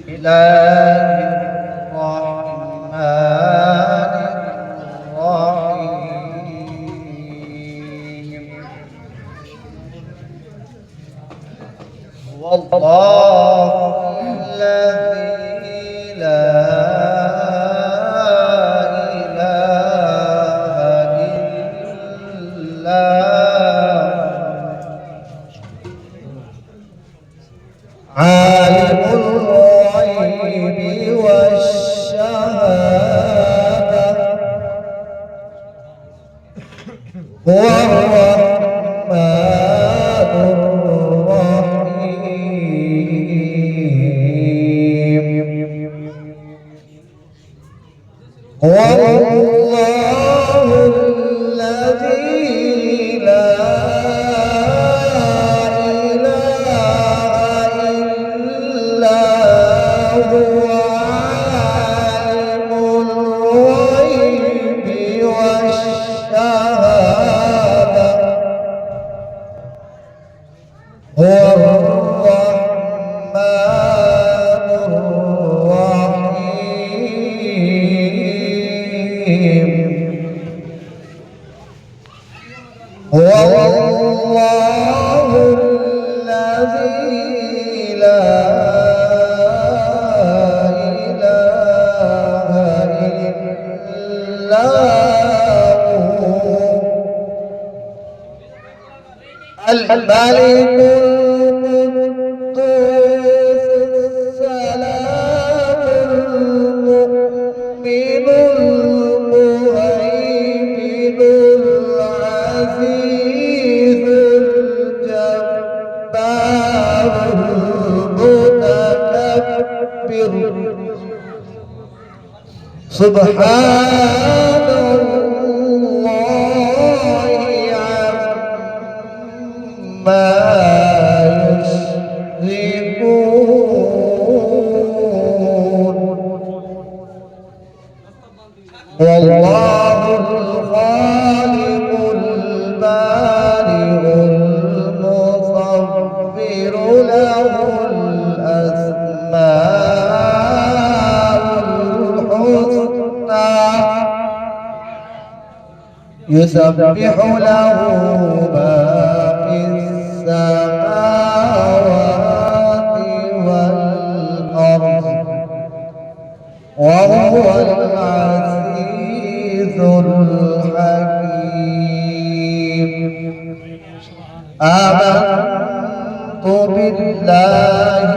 الله الرحمن الرحيم والله الذي لا إله إلا عالم الغيب والشهادة هو الرحمن الرحيم هو الله الذي لا إله إلا هو عالم الغيب والشهادة هو الرحمن الرحيم هو الله الذي لا إله إلا هو الملك القدوس السلام المؤمن المهيمن العزيز الجبار المتكبر سبحان الله عما يشركون والله الخالق البارئ المصور له الأسماء الحسنى يسبح له ما في السماوات والأرض وهو العزيز الحكيم آمنت بالله